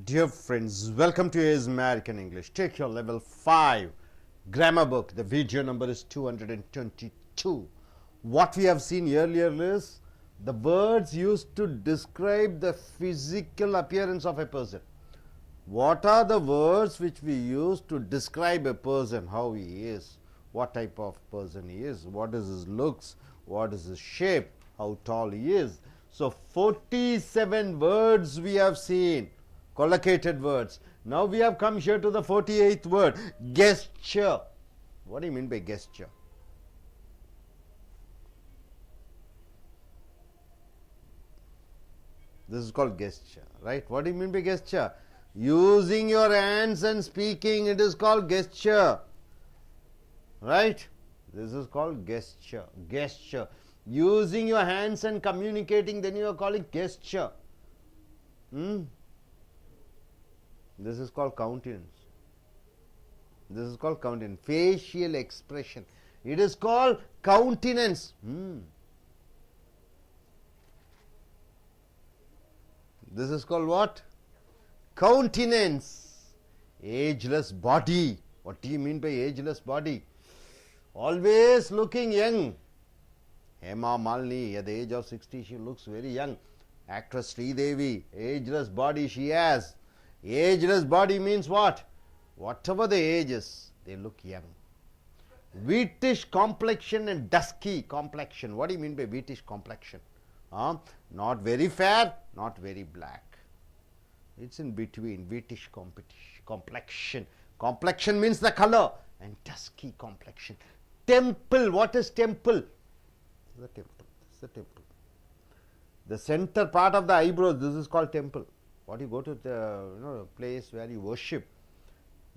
Dear friends, welcome to AS American English. Take your level 5 grammar book. The video number is 222. What we have seen earlier is the words used to describe the physical appearance of a person. What are the words which we use to describe a person, how he is, what type of person he is, what is his looks, what is his shape, how tall he is. So 47 words we have seen. Collocated words. Now we have come here to the 48th word, gesture. What do you mean by gesture? This is called gesture, right? What do you mean by gesture? Using your hands and speaking, it is called gesture, right? This is called gesture. Gesture. Using your hands and communicating, then you are calling gesture. This is called countenance. This is called countenance. Facial expression. It is called countenance. This is called what? Countenance. Ageless body. What do you mean by ageless body? Always looking young. Hema Malini, at the age of 60, she looks very young. Actress Sridevi, ageless body she has. Ageless body means what? Whatever the age is, they look young. Wheatish complexion and dusky complexion. What do you mean by wheatish complexion? Not very fair, not very black. It's in between. Wheatish complexion. Complexion means the color. And dusky complexion. Temple. What is temple? The temple. It's the temple. The center part of the eyebrows. This is called temple. What you go to the place where you worship,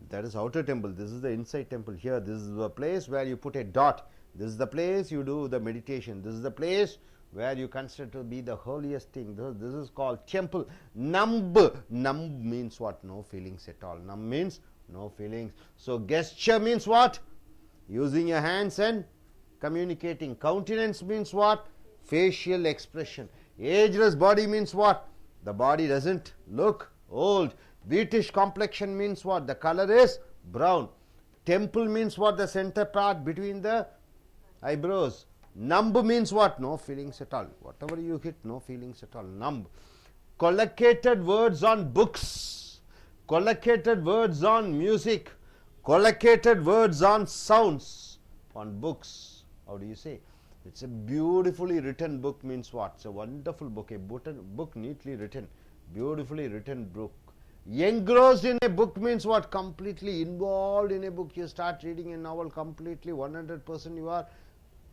that is outer temple. This is the inside temple. Here, this is the place where you put a dot. This is the place you do the meditation. This is the place where you consider to be the holiest thing. This is called temple. Numb. Numb means what? No feelings at all. Numb means no feelings. So gesture means what? Using your hands and communicating. Countenance means what? Facial expression. Ageless body means what? The body doesn't look old. Wheatish complexion means what? The color is brown. Temple means what? The center part between the eyebrows. Numb means what? No feelings at all. Whatever you hit, no feelings at all. Numb. Collocated words on books. Collocated words on music. Collocated words on sounds. On books. How do you say? It's a beautifully written book means what? It's a wonderful book. A book neatly written. Beautifully written book. Engrossed in a book means what? Completely involved in a book. You start reading a novel completely 100% you are,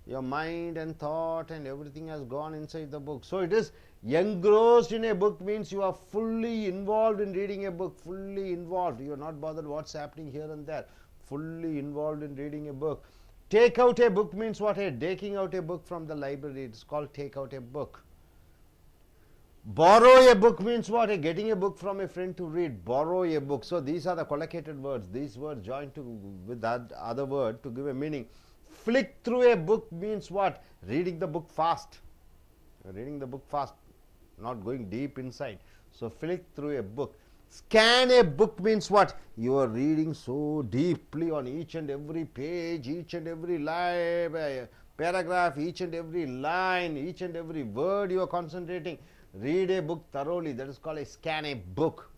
your mind and thought and everything has gone inside the book. So it is engrossed in a book means you are fully involved in reading a book. Fully involved. You are not bothered what's happening here and there. Fully involved in reading a book. Take out a book means what? Taking out a book from the library. It's called take out a book. Borrow a book means what? Getting a book from a friend to read. Borrow a book. So these are the collocated words. These words joined with that other word to give a meaning. Flick through a book means what? Reading the book fast. Reading the book fast. Not going deep inside. So flick through a book. Scan a book means what? You are reading so deeply on each and every page, each and every line, paragraph, each and every line, each and every word you are concentrating. Read a book thoroughly. That is called a scan a book.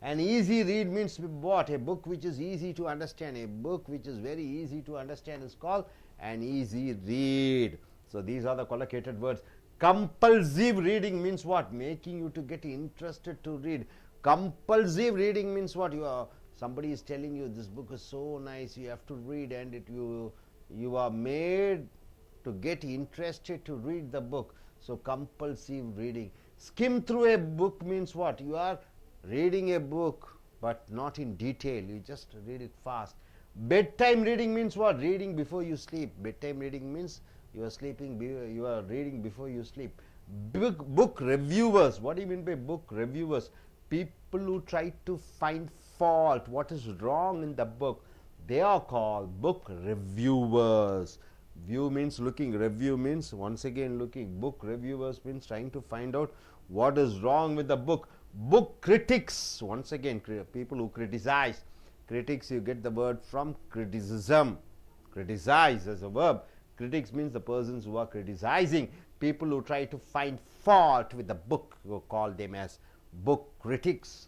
An easy read means what? A book which is easy to understand. A book which is very easy to understand is called an easy read. So these are the collocated words. Compulsive reading means what? Making you to get interested to read. Compulsive reading means what? Somebody is telling you this book is so nice, you have to read, and you are made to get interested to read the book. So compulsive reading. Skim through a book means what? You are reading a book but not in detail. You just read it fast. Bedtime reading means what? Reading before you sleep. Bedtime reading means you are sleeping. You are reading before you sleep. Book reviewers. What do you mean by book reviewers? People who try to find fault, what is wrong in the book, they are called book reviewers. View means looking, review means once again looking. Book reviewers means trying to find out what is wrong with the book. Book critics, once again, people who criticize. Critics, you get the word from criticism. Criticize as a verb. Critics means the persons who are criticizing. People who try to find fault with the book, you call them as book critics.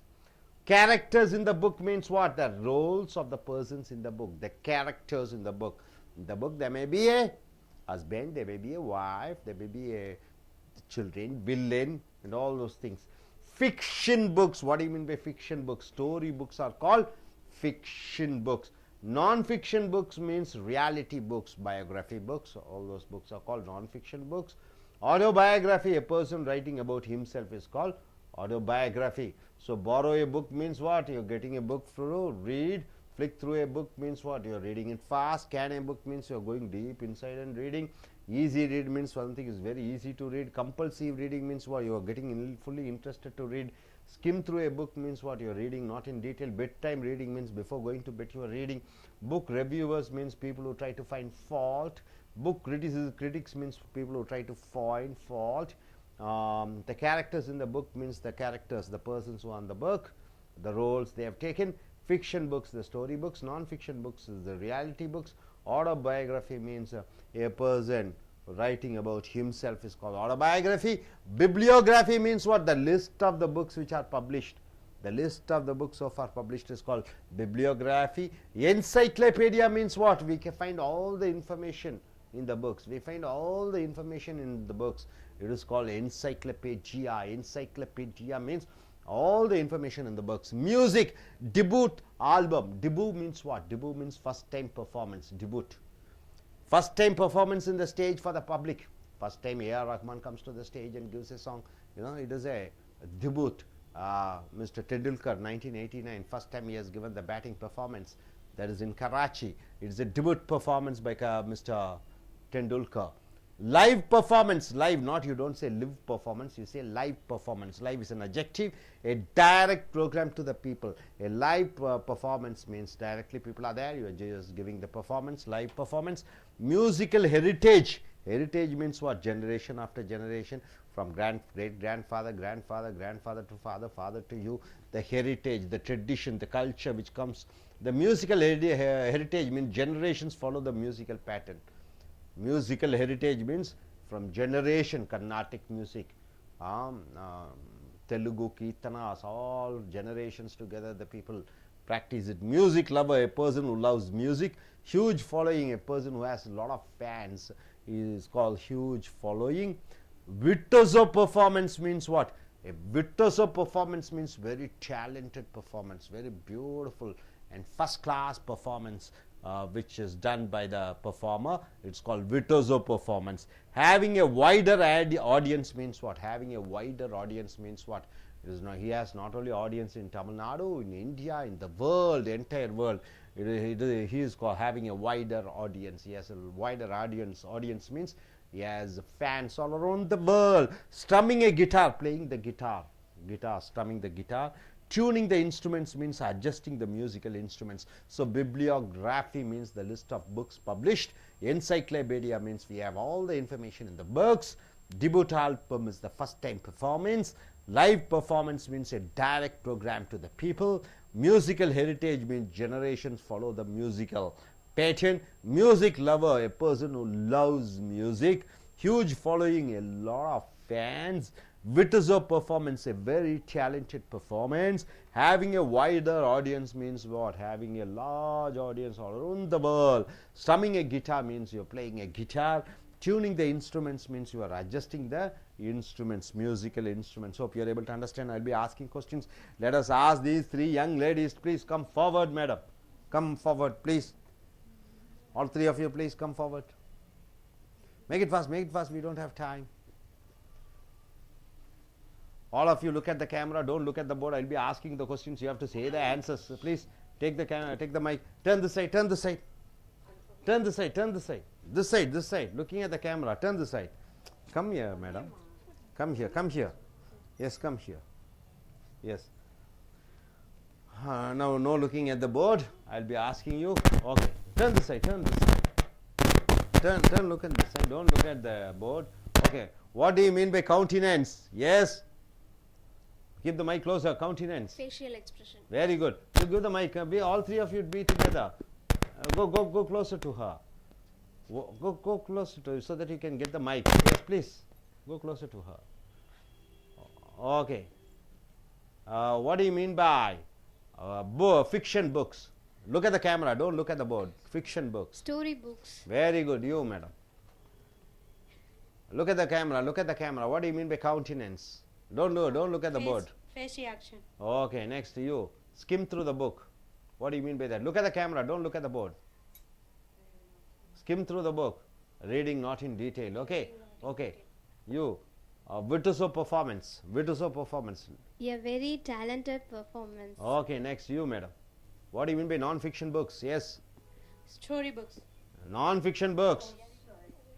Characters in the book means what? The roles of the persons in the book, the characters in the book. In the book, there may be a husband, there may be a wife, there may be a children, villain, and all those things. Fiction books, what do you mean by fiction books? Story books are called fiction books. Non-fiction books means reality books, biography books, all those books are called non-fiction books. Autobiography, a person writing about himself is called autobiography. So borrow a book means what? You're getting a book through, read. Flick through a book means what? You're reading it fast. Scan a book means you're going deep inside and reading. Easy read means something is very easy to read. Compulsive reading means what? You're getting fully interested to read. Skim through a book means what? You're reading not in detail. Bedtime reading means before going to bed you are reading. Book reviewers means people who try to find fault. Book critics means people who try to find fault. The characters in the book means the characters, the persons who are in the book, the roles they have taken. Fiction books, the story books. Non-fiction books is the reality books. Autobiography means a person writing about himself is called autobiography. Bibliography means what? The list of the books which are published. The list of the books so far published is called bibliography. Encyclopedia means what? We can find all the information in the books. We find all the information in the books. It is called encyclopedia. Encyclopedia means all the information in the books. Music, debut album. Debut means what? Debut means first time performance. Debut. First time performance in the stage for the public. First time A.R. Rahman comes to the stage and gives a song. You know, it is a debut. Mr. Tendulkar, 1989, first time he has given the batting performance. That is in Karachi. It is a debut performance by Mr. Tendulkar. Live performance, live, not you don't say live performance, you say live performance. Live is an adjective, a direct program to the people. A live performance means directly people are there, you are just giving the performance, live performance. Musical heritage. Heritage means what? Generation after generation, from great grandfather, grandfather to father, father to you. The heritage, the tradition, the culture which comes. The musical heritage means generations follow the musical pattern. Musical heritage means from generation. Carnatic music, Telugu Kirtanas, all generations together the people practice it. Music lover, a person who loves music. Huge following, a person who has a lot of fans is called huge following. Virtuoso performance means what? A virtuoso performance means very talented performance, very beautiful and first class performance. Which is done by the performer. It's called virtuoso performance. Having a wider audience means what? Having a wider audience means what? It is not, he has not only audience in Tamil Nadu, in India, in the world, the entire world. He is called having a wider audience. He has a wider audience. Audience means he has fans all around the world. Strumming a guitar, playing the guitar. Strumming the guitar. Tuning the instruments means adjusting the musical instruments. So bibliography means the list of books published. Encyclopedia means we have all the information in the books. Debut album is the first time performance. Live performance means a direct program to the people. Musical heritage means generations follow the musical pattern. Music lover, a person who loves music. Huge following, a lot of fans. Virtuoso performance, a very talented performance. Having a wider audience means what? Having a large audience all around the world. Strumming a guitar means you're playing a guitar. Tuning the instruments means you are adjusting the instruments, musical instruments. Hope you are able to understand. I'll be asking questions. Let us ask these three young ladies. Please come forward, madam. Come forward, please. All three of you, please come forward. Make it fast, we don't have time. All of you look at the camera, don't look at the board. I'll be asking the questions. You have to say the answers. So please take the camera, take the mic. Turn this side, turn this side. Turn this side, turn this side. This side. Looking at the camera, turn this side. Come here, madam. Come here. Yes, come here. Yes. Now, no looking at the board. I'll be asking you. Okay. Turn this side, turn this side. Turn, look at this side. Don't look at the board. Okay. What do you mean by countenance? Yes. Keep the mic closer. Countenance. Facial expression. Very good. You give the mic. All three of you be together. Go closer to her. Go closer to her so that you can get the mic. Yes, please. Go closer to her. Okay. What do you mean by fiction books? Look at the camera. Don't look at the board. Fiction books. Story books. Very good. You, madam. Look at the camera. Look at the camera. What do you mean by countenance? Don't look at the board. Face reaction. Okay, next to you. Skim through the book. What do you mean by that? Look at the camera. Don't look at the board. Skim through the book. Reading not in detail. Okay. Okay. You. Virtuoso performance. Virtuoso performance. A very talented performance. Okay, next you, madam. What do you mean by non-fiction books? Yes. Story books. Non-fiction books.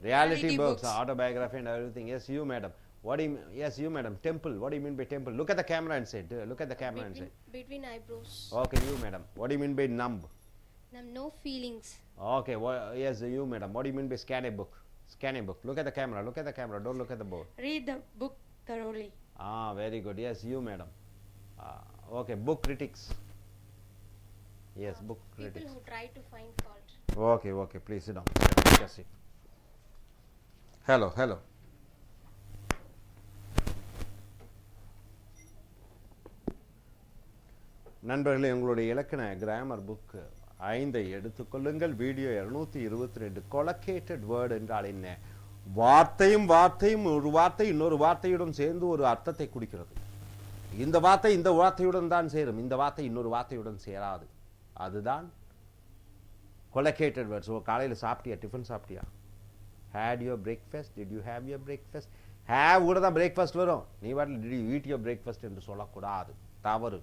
Reality books. Autobiography and everything. Yes, you, madam. What do you mean? Yes, you, madam. Temple. What do you mean by temple? Look at the camera and say. Look at the camera and say. Between eyebrows. Okay, you, madam. What do you mean by numb? No feelings. Okay, yes, you, madam. What do you mean by scan a book? Scan a book. Look at the camera. Look at the camera. Don't look at the board. Read the book thoroughly. Very good. Yes, you, madam. Okay, book critics. Yes, book critics. People who try to find fault. Okay. Please sit down. Take a seat. Hello. நண்பர்களே, உங்களுடைய இலக்கண grammar book 5 எடுத்துக்கொள்ளுங்கள். Video 222. கொலக்கேட்டட் word என்றால் என்ன? வார்த்தையும் ஒரு வார்த்தை இன்னொரு வார்த்தையுடன் சேர்ந்து ஒரு அர்த்தத்தை குறிக்கிறது. இந்த வார்த்தை இந்த வார்த்தையுடன் தான் சேரும், இந்த வார்த்தை இன்னொரு வார்த்தையுடன் சேராது. அதுதான் கொலக்கேட்டட் வேர்ட்ஸ். காலையில் சாப்பிட்டியா? டிஃபன் சாப்பிட்டியா? had your breakfast? Did you have your breakfast? have கூட தான் பிரேக்ஃபாஸ்ட் வரும். நீ வாட்டில் did you eat your breakfast என்று சொல்லக்கூடாது. தவறு.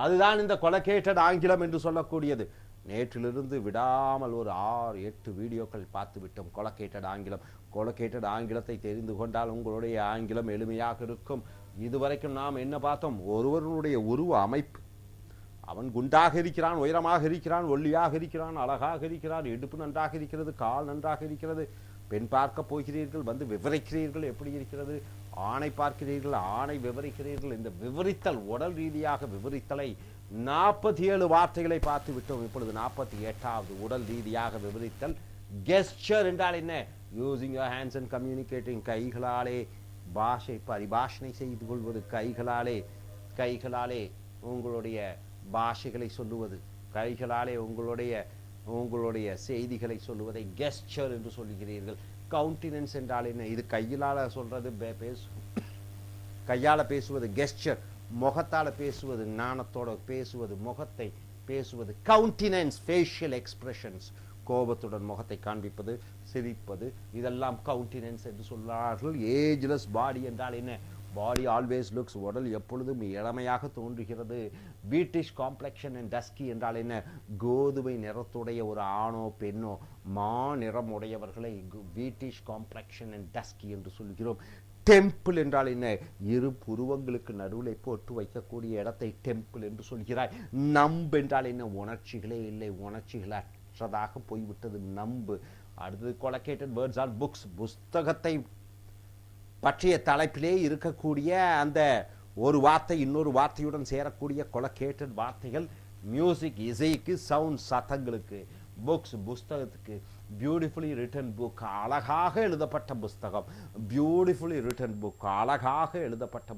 அதுதான் இந்த கொலக்கேட்டட் ஆங்கிலம் என்று சொல்லக்கூடியது. நேற்றிலிருந்து விடாமல் ஒரு 6-8 வீடியோக்கள் பார்த்து விட்டோம். கொலக்கேட்டட் ஆங்கிலம். கொலக்கேட்டட் ஆங்கிலத்தை தெரிந்து கொண்டால் உங்களுடைய ஆங்கிலம் எளிமையாக இருக்கும். இதுவரைக்கும் நாம் என்ன பார்த்தோம்? ஒருவருடைய உருவ அமைப்பு. அவன் குண்டாக இருக்கிறான், உயரமாக இருக்கிறான், ஒல்லியாக இருக்கிறான், அழகாக இருக்கிறான், இடுப்பு நன்றாக இருக்கிறது, கால் நன்றாக இருக்கிறது. பெண் பார்க்க போகிறீர்கள், வந்து விவரிக்கிறீர்கள் எப்படி இருக்கிறது. ஆணை பார்க்கிறீர்கள், ஆணை விவரிக்கிறீர்கள். இந்த விவரித்தல், உடல் ரீதியாக விவரித்தலை 47 வார்த்தைகளை பார்த்து விட்டோம். இப்பொழுது 48வது உடல் ரீதியாக விவரித்தல். கெஸ்டர் என்றால் என்ன? Using your hands and communicating. கைகளாலே பரிபாஷணை செய்து கொள்வது. கைகளாலே உங்களுடைய பாஷைகளை சொல்லுவது. கைகளாலே உங்களுடைய செய்திகளை சொல்லுவதை கெஸ்டர் என்று சொல்லுகிறீர்கள். கவுண்டினன்ஸ் என்றால் என்ன? இது கையால சொல்றது, கையால பேசுவது கெஸ்டர். முகத்தால பேசுவது, ஞானத்தோட பேசுவது, முகத்தை பேசுவது. கவுண்டினன்ஸ், ஃபேஷியல் எக்ஸ்பிரஷன்ஸ். கோபத்துடன் முகத்தை காண்பிப்பது, சிரிப்பது, இதெல்லாம் கவுண்டினன்ஸ் என்று சொல்கிறார்கள். ஏஜ்லெஸ் பாடி என்றால் என்ன? பாடி ஆல்வேஸ் லுக்ஸ், உடல் எப்பொழுதும் இளமையாக தோன்றுகிறது. வீட்டிஷ் காம்ப்ளெக்ஷன் அண்ட் டஸ்கி என்றால் என்ன? கோதுமை நிறத்துடைய ஒரு ஆணோ பெண்ணோ மா நிறம் உடையவர்களை வீட்டிஷ் காம்ப்ளெக்ஷன் அண்ட் டஸ்கி என்று சொல்கிறோம். டெம்பிள் என்றால் என்ன? இரு புருவங்களுக்கு நடுவில் போட்டு வைக்கக்கூடிய இடத்தை டெம்பிள் என்று சொல்கிறாய். நம்பு என்றால் என்ன? உணர்ச்சிகளே இல்லை, உணர்ச்சிகளற்றதாக போய்விட்டது நம்பு. அடுத்தது கொலக்கேட்டட் வேர்ட்ஸ் ஆர் புக்ஸ். புஸ்தகத்தை பற்றிய தலைப்பிலே இருக்கக்கூடிய அந்த ஒரு வார்த்தை இன்னொரு வார்த்தையுடன் சேரக்கூடிய கொலக்கேட்டட் வார்த்தைகள். மியூசிக், இசைக்கு, சவுண்ட், சத்தங்களுக்கு. புக்ஸ், புஸ்தகத்துக்கு. பியூட்டிஃபுல்லி ரிட்டன் புக், அழகாக எழுதப்பட்ட புஸ்தகம். பியூட்டிஃபுல்லி ரிட்டன் புக், அழகாக எழுதப்பட்ட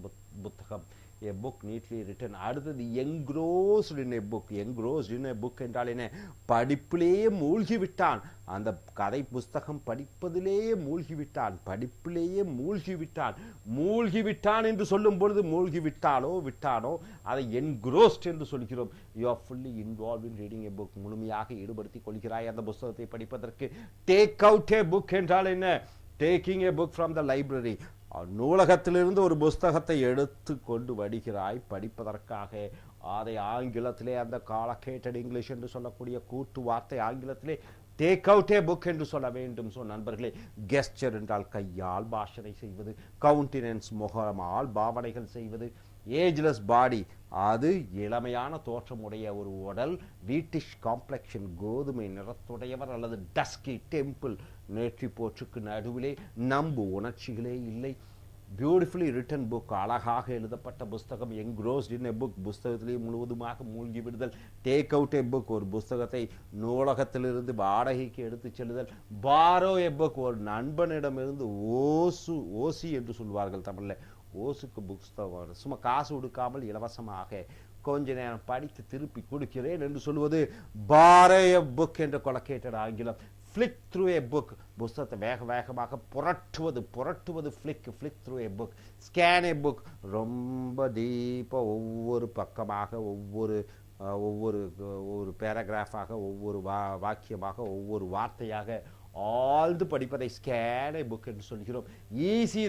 புத்தகம். a book neatly written. அடுத்தது engrossed in a book. engrossed in a book என்றால் என்ன? படிப்பிலேயே மூழ்கிவிட்டான். அந்த கதை புஸ்தகம் படிப்பதிலேயே மூழ்கிவிட்டான், படிப்பிலேயே மூழ்கிவிட்டான் என்று சொல்லும் பொழுது விட்டானோ அதை engrossed என்று சொல்கிறோம். you are fully involved in reading a book. முழுமையாக ஈடுபடுத்திக் கொள்கிறாய் அந்த புஸ்தகத்தை படிப்பதற்கு. take out a book என்றால் என்ன? taking a book from the library. நூலகத்திலிருந்து ஒரு புஸ்தகத்தை எடுத்து கொண்டு வருகிறாய் படிப்பதற்காக. அதை ஆங்கிலத்திலே அந்த காலக்கேட்டட் இங்கிலீஷ் என்று சொல்லக்கூடிய கூட்டு வார்த்தை ஆங்கிலத்திலே டேக் அவுட் ஏ புக் என்று சொல்ல வேண்டும். ஸோ நண்பர்களே, கெஸ்டர் என்றால் கையால் பாஷனை செய்வது. கவுண்டினன்ஸ் முகமால் பாவனைகள் செய்வது. ஏஜ்லெஸ் பாடி, அது இளமையான தோற்றமுடைய ஒரு உடல். வீட்டிஷ் காம்ப்ளெக்ஷன், கோதுமை நிறத்துடையவர் அல்லது டஸ்கி, டெம்பிள், நேற்றி போற்றுக்கு நடுவிலே. நம்பு, உணர்ச்சிகளே இல்லை. பியூட்டிஃபுல்லி ரிட்டன் புக், அழகாக எழுதப்பட்ட புஸ்தகம். என்க்ரோஸ்ட் இன் எ புக், புஸ்தகத்திலேயே முழுவதுமாக மூழ்கி விடுதல். டேக் அவுட் எ புக், ஒரு புஸ்தகத்தை நூலகத்திலிருந்து வாடகைக்கு எடுத்துச் செல்லுதல். பாரோ எ புக், ஒரு நண்பனிடமிருந்து ஓசி என்று சொல்வார்கள் தமிழில். ஓசுக்கு புஸ்தகம் சும்மா காசு கொடுக்காமல் இலவசமாக கொஞ்ச நேரம் படித்து திருப்பி கொடுக்கிறேன் என்று சொல்வது பாரோ எ புக் என்ற கொலக்கேட்டட் ஆங்கிலம். ஃப்ளிக் த்ரூ எ புக், புஸ்தகத்தை வேகமாக புரட்டுவது flick through a book. Scan a book, ரொம்ப டீப்பாக ஒவ்வொரு பக்கமாக ஒவ்வொரு பேராகிராஃபாக ஒவ்வொரு வாக்கியமாக ஒவ்வொரு வார்த்தையாக ஆழ்ந்து படிப்பதை ஸ்கேன் எ புக் என்று சொல்கிறோம். ஈஸி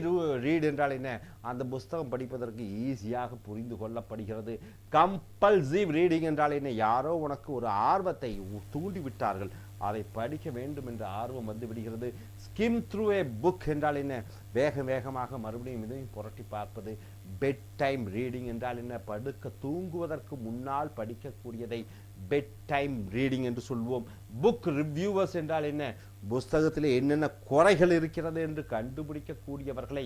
ரீட் என்றால் என்ன? அந்த புஸ்தகம் படிப்பதற்கு ஈஸியாக புரிந்து கொள்ளப்படுகிறது. கம்பல்சிவ் ரீடிங் என்றால் என்ன? யாரோ உனக்கு ஒரு ஆர்வத்தை தூண்டி விட்டார்கள், அதை படிக்க வேண்டும் என்ற ஆர்வம் வந்து விடுகிறது. ஸ்கிம் த்ரூ எ புக் என்றால் என்ன? வேகமாக மறுபடியும் இதையும் புரட்டி பார்ப்பது. பெட் டைம் ரீடிங் என்றால் என்ன? படுக்க தூங்குவதற்கு முன்னால் படிக்கக்கூடியதை பெட் டைம் ரீடிங் என்று சொல்வோம். புக் ரிவ்யூவர்ஸ் என்றால் என்ன? புஸ்தகத்தில் என்னென்ன குறைகள் இருக்கிறது என்று கண்டுபிடிக்கக்கூடியவர்களை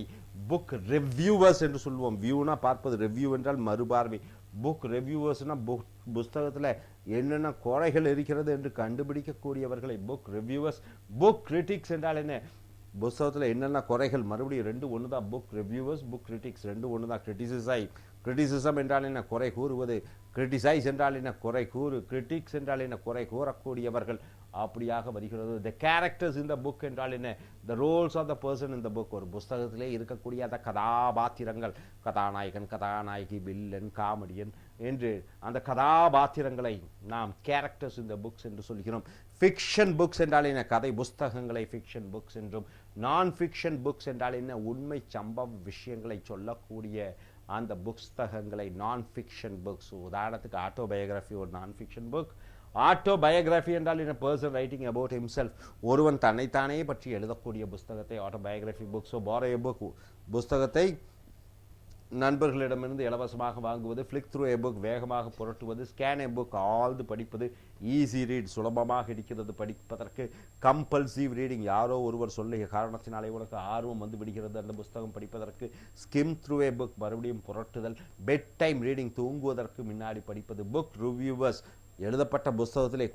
புக் ரிவ்யூவர்ஸ் என்று சொல்வோம். வியூனா பார்ப்பது, ரிவ்யூ என்றால் மறுபார்வை. புக் ரிவ்யூவர்ஸ்னா புஸ்தகத்தில் என்னென்ன குறைகள் இருக்கிறது என்று கண்டுபிடிக்கக்கூடியவர்களை புக் ரிவ்யூவர்ஸ். புக் கிரிட்டிக்ஸ் என்றால் என்ன? புஸ்தகத்தில் என்னென்ன குறைகள், மறுபடியும் ரெண்டு ஒன்று தான். புக் ரிவ்யூவர்ஸ், புக் கிரிட்டிக்ஸ் ரெண்டு ஒன்று தான். கிரிட்டிசிசம் என்றால் என்ன? குறை கூறுவது. கிரிட்டிசைஸ் என்றால் என்ன? குறை கூறு. கிரிட்டிக்ஸ் என்றால் என்ன? குறை கூறக்கூடியவர்கள். அப்படியாக வருகிறது. The characters in the book என்றால் என்ன? The roles of the person in the book, ஒரு புஸ்தகத்திலே இருக்கக்கூடிய அந்த கதாபாத்திரங்கள், கதாநாயகன், கதாநாயகி, வில்லன், காமெடியன் என்று அந்த கதாபாத்திரங்களை நாம் கேரக்டர்ஸ் இன் த புக்ஸ் என்று சொல்கிறோம். ஃபிக்ஷன் புக்ஸ் என்றால் என்ன? கதை புஸ்தகங்களை ஃபிக்ஷன் புக்ஸ் என்றும். நான் ஃபிக்ஷன் புக்ஸ் என்றால் என்ன? உண்மை சம்பவ விஷயங்களை சொல்லக்கூடிய அந்த புஸ்தகங்களை நான் ஃபிக்ஷன் புக்ஸ். உதாரணத்துக்கு ஆட்டோபயோகிராஃபி ஒரு நான் ஃபிக்ஷன் புக். ஆட்டோபயோகிராஃபி என்றால் என்ன? பர்சன் ரைட்டிங் அபவுட் ஹிம்செல்ஃப், ஒருவன் தன்னைத்தானே பற்றி எழுதக்கூடிய புஸ்தகத்தை autobiography book. So borrow a book, புஸ்தகத்தை நண்பர்களிடமிருந்து இலவசமாக வாங்குவது. ஃப்ளிக் த்ரூ எ புக், வேகமாக புரட்டுவது. ஸ்கேன் எ புக், ஆழ்ந்து படிப்பது. ஈஸி ரீட், சுலபமாக இருக்கிறது படிப்பதற்கு. கம்பல்சிவ் ரீடிங், யாரோ ஒருவர் சொல்லிய காரணத்தினாலே உனக்கு ஆர்வம் வந்து விடுகிறது அந்த புஸ்தகம் படிப்பதற்கு. ஸ்கிம் த்ரூ எ புக், மறுபடியும் புரட்டுதல். பெட் டைம் ரீடிங், தூங்குவதற்கு முன்னாடி படிப்பது. புக் ரிவ்யூவர்ஸ், எழுதப்பட்ட புஸ்தகத்திலே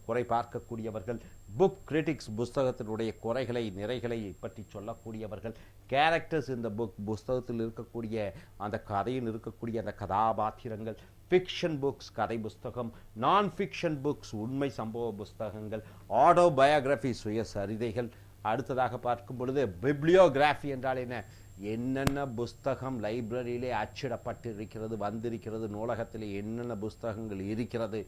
குறை பார்க்கக்கூடியவர்கள். புக் கிரிட்டிக்ஸ், புஸ்தகத்தினுடைய குறைகளை நிறைகளை பற்றி சொல்லக்கூடியவர்கள். கேரக்டர்ஸ் இந்த புக், புஸ்தகத்தில் இருக்கக்கூடிய அந்த கதையில் இருக்கக்கூடிய அந்த கதாபாத்திரங்கள். ஃபிக்ஷன் புக்ஸ், கதை புஸ்தகம். நான் ஃபிக்ஷன் புக்ஸ், உண்மை சம்பவ புஸ்தகங்கள். ஆட்டோபயோகிராஃபி, சுயசரிதைகள். அடுத்ததாக பார்க்கும் பொழுது பிப்ளியோகிராஃபி என்றால் என்ன? என்னென்ன புஸ்தகம் லைப்ரரியிலே அச்சிடப்பட்டு இருக்கிறது, வந்திருக்கிறது, நூலகத்தில் என்னென்ன புஸ்தகங்கள் இருக்கிறது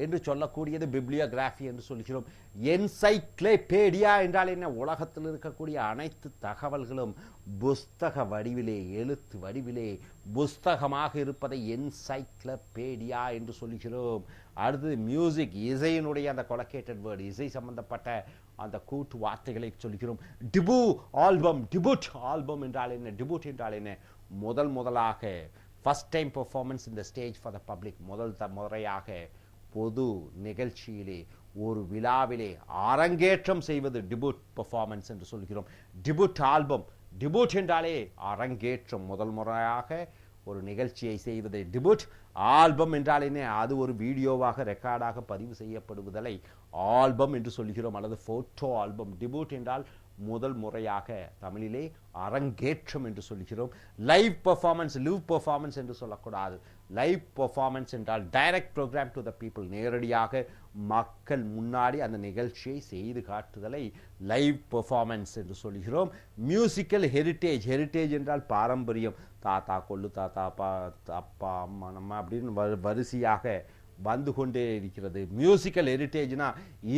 என்று சொல்லக்கூடியது பிப்ளியோகிராஃபி என்று சொல்கிறோம். என்சைக்ளோபீடியா என்றால் என்ன? உலகத்தில் இருக்கக்கூடிய அனைத்து தகவல்களும் புஸ்தக வடிவிலே, எழுத்து வடிவிலே புஸ்தகமாக இருப்பதை என்சைக்ளோபீடியா என்று சொல்கிறோம். அடுத்தது மியூசிக், இசையினுடைய அந்த கொலக்கேட்டட் வேர்டு, இசை சம்பந்தப்பட்ட அந்த கூட்டு வார்த்தைகளை சொல்கிறோம். டிபுட் ஆல்பம் என்றால் என்ன? டிபுட் என்றால் என்ன? முதலாக first time performance in the stage for the public, முதல் முறையாக பொது நிகழ்ச்சியிலே ஒரு விழாவிலே அரங்கேற்றம் செய்வது டிபுட் பெர்ஃபார்மன்ஸ் என்று சொல்கிறோம். டிபுட் ஆல்பம், டிபுட் என்றாலே அரங்கேற்றம், முதல் முறையாக ஒரு நிகழ்ச்சியை செய்வது டிபுட். ஆல்பம் என்றால் என்ன? அது ஒரு வீடியோவாக ரெக்கார்டாக பதிவு செய்யப்படுவதை ஆல்பம் என்று சொல்கிறோம், அல்லது போட்டோ ஆல்பம். டிபுட் என்றால் முதல் முறையாக, தமிழிலே அரங்கேற்றம் என்று சொல்கிறோம். லைவ் பெர்ஃபார்மன்ஸ், லிவ் பெர்ஃபார்மன்ஸ் என்று சொல்லக்கூடாது. லைவ் பெர்ஃபார்மன்ஸ் என்றால் direct programme to the people, நேரடியாக மக்கள் முன்னாடி அந்த நிகழ்ச்சியை செய்து காட்டுதலை லைவ் பெர்ஃபார்மன்ஸ் என்று சொல்கிறோம். மியூசிக்கல் ஹெரிட்டேஜ், ஹெரிட்டேஜ் என்றால் பாரம்பரியம். தாத்தா, கொள்ளு தாத்தா, அப்பா, அம்மா, நம்ம அப்படின்னு வரிசையாக வந்து கொண்டே இருக்கிறது. மியூசிக்கல் ஹெரிட்டேஜ்னா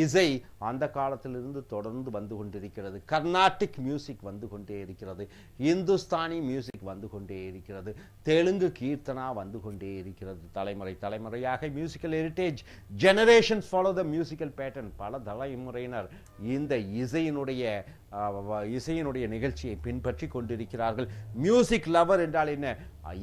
இசை அந்த காலத்திலிருந்து தொடர்ந்து வந்து கொண்டிருக்கிறது. கர்நாடிக் மியூசிக் வந்து கொண்டே இருக்கிறது. இந்துஸ்தானி மியூசிக் வந்து கொண்டே இருக்கிறது. தெலுங்கு கீர்த்தனா வந்து கொண்டே இருக்கிறது. தலைமுறையாக musical heritage. Generations follow the musical pattern, பல தலைமுறையினர் இந்த இசையினுடைய இசையினுடைய நிகழ்ச்சியை பின்பற்றி கொண்டிருக்கிறார்கள். மியூசிக் லவர் என்றால் என்ன?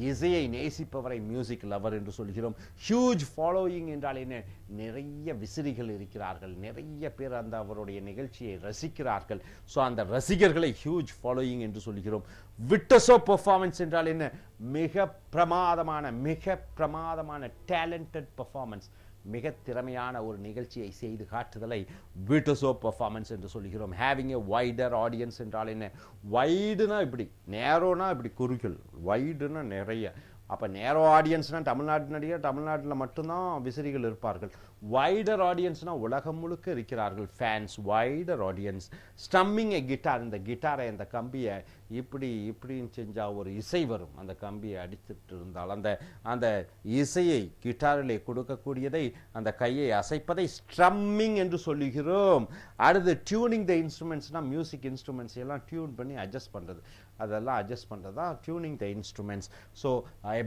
இசையை நேசிப்பவரை மியூசிக் லவர் என்று சொல்கிறோம். ஹியூஜ் ஃபாலோயிங் என்றால் என்ன? நிறைய விசிறிகள் இருக்கிறார்கள், நிறைய பேர் அந்த அவருடைய நிகழ்ச்சியை ரசிக்கிறார்கள். ஸோ அந்த ரசிகர்களை ஹியூஜ் ஃபாலோயிங் என்று சொல்கிறோம். விட்டஸோ பெர்ஃபார்மன்ஸ் என்றால் என்ன? மிக பிரமாதமான டேலண்டட் பெர்ஃபார்மன்ஸ், மிக திறமையான ஒரு நிகழ்ச்சியை செய்து காட்டுதலை விட்டஸோ பெர்ஃபார்மன்ஸ் என்று சொல்கிறோம். ஹேவிங் எ வைடர் ஆடியன்ஸ் என்றால் என்ன? வைடுனா இப்படி, நேரோனா இப்படி குறுகல், வைடுனா நிறைய. அப்போ நேரோ ஆடியன்ஸ்னால் தமிழ்நாட்டில் மட்டும்தான் விசிறிகள் இருப்பார்கள். வைடர் ஆடியன்ஸ்னால் உலகம் முழுக்க இருக்கிறார்கள் fans. Wider audience. Strumming a guitar, இந்த கிட்டாரை, அந்த கம்பியை இப்படின்னு செஞ்சால் ஒரு இசை வரும். அந்த கம்பியை அடித்துட்டு இருந்தால் அந்த இசையை கிட்டாரிலே கொடுக்கக்கூடியதை, அந்த கையை அசைப்பதை ஸ்ட்ரம்மிங் என்று சொல்லுகிறோம். அடுத்து டியூனிங் த இன்ஸ்ட்ருமெண்ட்ஸ்னால் மியூசிக் இன்ஸ்ட்ருமெண்ட்ஸ் எல்லாம் டியூன் பண்ணி அட்ஜஸ்ட் பண்ணுறது, அதெல்லாம் அட்ஜஸ்ட் பண்ணுறது தான் டியூனிங் த இன்ஸ்ட்ருமெண்ட்ஸ். ஸோ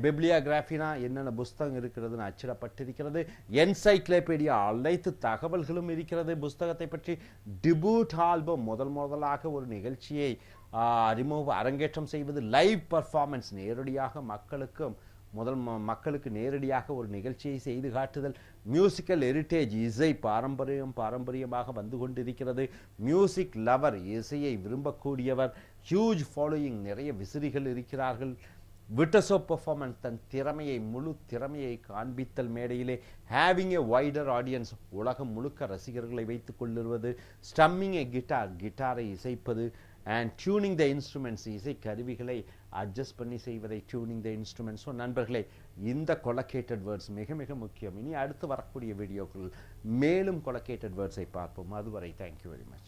பிப்ளியோகிராஃபினா என்னென்ன புஸ்தகம் இருக்கிறதுன்னு அச்சிடப்பட்டிருக்கிறது. என்சைக்ளோபீடியா, அனைத்து தகவல்களும் இருக்கிறது புஸ்தகத்தை பற்றி. டிபூட் ஆல்பம், முதலாக ஒரு நிகழ்ச்சியை அரங்கேற்றம் செய்வது. லைவ் பர்ஃபார்மன்ஸ், நேரடியாக மக்களுக்கு நேரடியாக ஒரு நிகழ்ச்சியை செய்து காட்டுதல். மியூசிக்கல் ஹெரிட்டேஜ், இசை பாரம்பரியமாக வந்து கொண்டிருக்கிறது. மியூசிக் லவர், இசையை விரும்பக்கூடியவர். ஹியூஜ் ஃபாலோயிங், நிறைய விசிறிகள் இருக்கிறார்கள். விட்டஸோ பெர்ஃபார்மன்ஸ், தன் முழு திறமையை காண்பித்தல் மேடையிலே. ஹேவிங் எ வைடர் ஆடியன்ஸ், உலகம் முழுக்க ரசிகர்களை வைத்துக் கொள்ளுவது. ஸ்டம்மிங் எ கிட்டாரை இசைப்பது. அண்ட் டியூனிங் த இன்ஸ்ட்ருமெண்ட்ஸ், இசை கருவிகளை அட்ஜஸ்ட் பண்ணி செய்வதை டியூனிங் த இன்ஸ்ட்ருமெண்ட்ஸ். ஸோ நண்பர்களே, இந்த கொலக்கேட்டட் வேர்ட்ஸ் மிக மிக முக்கியம். இனி அடுத்து வரக்கூடிய வீடியோக்கள் மேலும் கொலக்கேட்டட் வேர்ட்ஸை பார்ப்போம். அதுவரை தேங்க்யூ வெரி மச்.